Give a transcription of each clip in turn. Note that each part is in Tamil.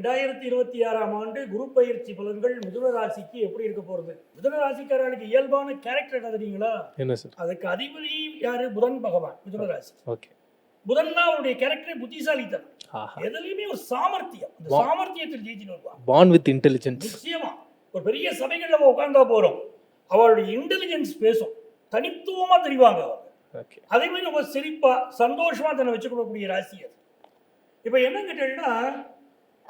2026ஆம் ஆண்டு குரு பயிற்சி பலன்கள் மிதுன ராசிக்கு எப்படி இருக்க போறது? மிதுன ராசிக்காரர்களுக்கு இயல்பான கேரக்டர் என்ன தெரியுங்களா? என்ன சார்? அதுக்கு அதிபதி யாரு? புதன் பகவான். மிதுன ராசி. ஓகே. புதன் தான் அவருடைய கேரக்டர். புத்திசாலித்தனம், எதுலயுமே ஒரு சாமர்த்தியம். இந்த சாமர்த்தியத்தில் ஜெயிச்சுட்டு வருவாங்க. born with intelligence. நிச்சயமா ஒரு பெரிய சபைகள்ல உட்கார்ந்தா போறோம், அவருடைய இன்டெலிஜென்ஸ் பேசும், தனித்துவமா தெரிவாங்க அவங்க. ஓகே. அதே மாதிரி ரொம்ப சிரிப்பா சந்தோஷமா தன்னை வச்சுக்கொள்ளக்கூடிய ராசி அது. இப்போ என்ன கேட்டீங்கன்னா,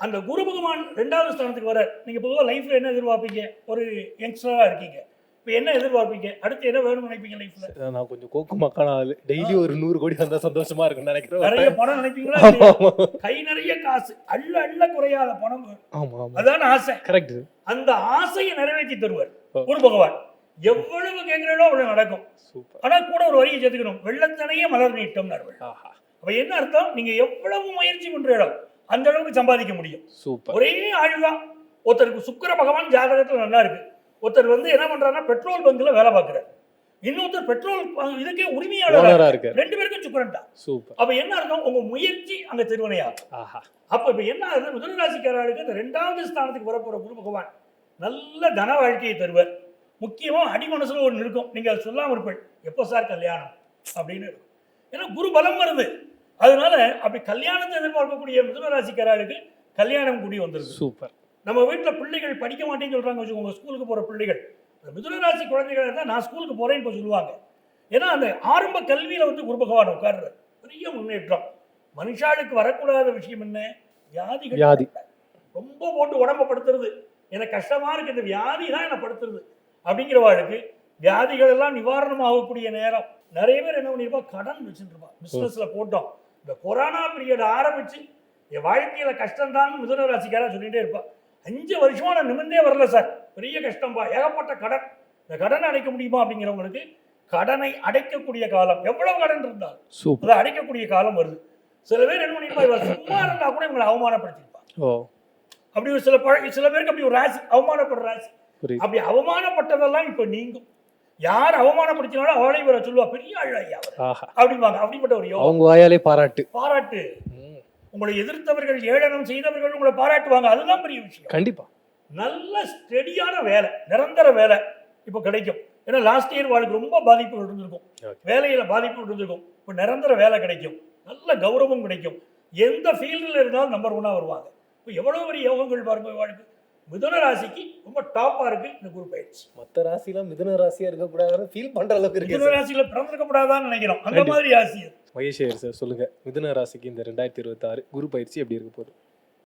அந்த குரு பகவான் 2வது ஸ்தானத்துக்கு வர, நீங்க பொதுவாக லைஃப்ல என்ன எதிர்பார்ப்பீங்க? ஒரு யங்ஸ்டரா இருக்கீங்க, இப்போ என்ன எதிர்பார்ப்பீங்க? அடுத்து என்ன வேணும்னு நினைப்பீங்க லைஃப்ல? நான் கொஞ்சம் கோக்கு மக்கள் டெய்லி ஒரு 100 கோடி வந்தா சந்தோஷமா இருக்கும்னு நினைக்கிறேன். நிறைய பணம் நினைப்பீங்களா? கை நிறைய காசு, அள்ள அள்ள குறையாத பணம். ஆமா ஆமா, அதான் ஆசை. கரெக்ட். அந்த ஆசையை நிறைவேற்றி தருவார் குரு பகவான். எவ்வளவு கேட்கிறீங்களோ அவ்வளவு நடக்கும். சூப்பர். ஆனா கூட ஒரு வரியை சேர்த்துக்கணும், வெள்ளத்தனையே மலர் நீட்டம். அப்ப என்ன அர்த்தம்? நீங்க எவ்வளவு முயற்சி பண்றீங்களோ அந்த அளவுக்கு சம்பாதிக்க முடியும். சூப்பர். ஒரே ஆளுதான். ஒருத்தருக்கு சுக்கிர பகவான் ஜாதகத்துல நல்லா இருக்கு, ஒருத்தர் என்ன பண்றாருன்னா பெட்ரோல் பங்க்ல வேலை பார்க்கிறார், இன்னொருத்தர் பெட்ரோல் இதுக்கே உரிமையாளரா இருக்காரு. 2 பேருக்கும் சுக்கிரன் தான். சூப்பர். அப்ப என்ன அர்த்தம்? உங்க முயற்சி அங்க திருவினையாகும். அப்ப இப்ப என்ன ஆகுது? மிதுன ராசிக்காரர்களுக்கு இந்த 2வது ஸ்தானத்துக்கு வரப்போற குரு பகவான் நல்ல தன வாழ்க்கையை தருவார். முக்கியமா அடி மனசுல ஒன்று இருக்கும், நீங்க அதை சொல்லாம இருப்பீங்க, எப்போ சார் கல்யாணம் அப்படின்னு இருக்கும். ஏன்னா குரு பலம் வருது. அதனால அப்படி கல்யாணத்தை எதிர்பார்க்கக்கூடிய மிதுன ராசிக்காரர்களுக்கு கல்யாணம் கூடி வந்துருது. சூப்பர். நம்ம வீட்டில் பிள்ளைகள் படிக்க மாட்டேன்னு சொல்றாங்க வச்சுக்கோங்க, ஸ்கூலுக்கு போற பிள்ளைகள், மிதுன ராசி குழந்தைகள் இருந்தால் நான் ஸ்கூலுக்கு போறேன்னு சொல்லுவாங்க. ஏன்னா அந்த ஆரம்ப கல்வியில குரு பகவான் உட்கார்ற பெரிய முன்னேற்றம். மனுஷாளுக்கு வரக்கூடாத விஷயம் என்ன? வியாதி. ரொம்ப போட்டு உடம்ப படுத்துறது, எனக்கு கஷ்டமா இருக்கு, இந்த வியாதி தான் என்னை படுத்துறது அப்படிங்கிறவாளுக்கு வியாதிகள் எல்லாம் நிவாரணம் ஆகக்கூடிய நேரம். நிறைய பேர் என்ன பண்ணிருப்பா, கடன் வச்சுருப்பா, பிசினஸ்ல போட்டோம். இந்த கொரோனா பீரியட் ஆரம்பிச்சு என் வாழ்க்கையில கஷ்டம் தான் மிதுன ராசிக்காரா சொல்லிட்டே இருப்பா. 5 வருஷமா நான் நிமிர்ந்தே வரல சார், பெரிய கஷ்டம்பா, ஏகப்பட்ட கடன், இந்த கடனை அடைக்க முடியுமா அப்படிங்கிறவங்களுக்கு கடனை அடைக்கக்கூடிய காலம், எவ்வளவு கடன் இருந்தால் அதை அடைக்கக்கூடிய காலம் வருது. சில பேர் என்ன பண்ணிருப்பா, இவர் சும்மா இருந்தா கூட இவங்களை அவமானப்படுத்திருப்பா. அப்படி ஒரு சில பேருக்கு அப்படி ஒரு ராசி, அவமானப்படுற ராசி. அப்படி அவமானப்பட்டதெல்லாம் இப்ப நீங்கும். யார் அவமானப்படுத்தினாலும் அவளை வர சொல்லுவா, பெரிய ஐயா அப்படிம்பாங்க. அப்படிப்பட்ட ஒரு யோகம். அவங்க வாயாலே பாராட்டு. உங்களை எதிர்த்தவர்கள், ஏளனம் செய்தவர்கள் உங்களை பாராட்டுவாங்க. அதுதான் பெரிய விஷயம். கண்டிப்பா. நல்ல ஸ்டெடியான வேலை, நிரந்தர வேலை இப்ப கிடைக்கும். ஏன்னா லாஸ்ட் இயர் வாழ்க்கை ரொம்ப பாதிப்புகள் இருந்திருக்கும், வேலையில பாதிப்புகள் இருந்திருக்கும். இப்ப நிரந்தர வேலை கிடைக்கும், நல்ல கௌரவம் கிடைக்கும். எந்த ஃபீல்டில் இருந்தாலும் நம்பர் 1 வருவாங்க. இப்போ எவ்வளவு பெரிய யோகங்கள் பாருங்க வாழ்க்கை. மிதுன ராசிக்கு ரொம்ப டாப்பா இருக்கு இந்த குரு பயிற்சி. மற்ற ராசியில மிதுன ராசியா இருக்க கூடாதுன்னு ஃபீல் பண்ற அளவுக்கு இருக்கு. மிதுன ராசியில பிறந்திருக்க கூடாதான்னு நினைக்கிறோம், அந்த மாதிரி ராசி. மகேஷ் சார் சொல்லுங்க, மிதுன ராசிக்கு இந்த 2026 குரு பயிற்சி எப்படி இருக்க போகுது?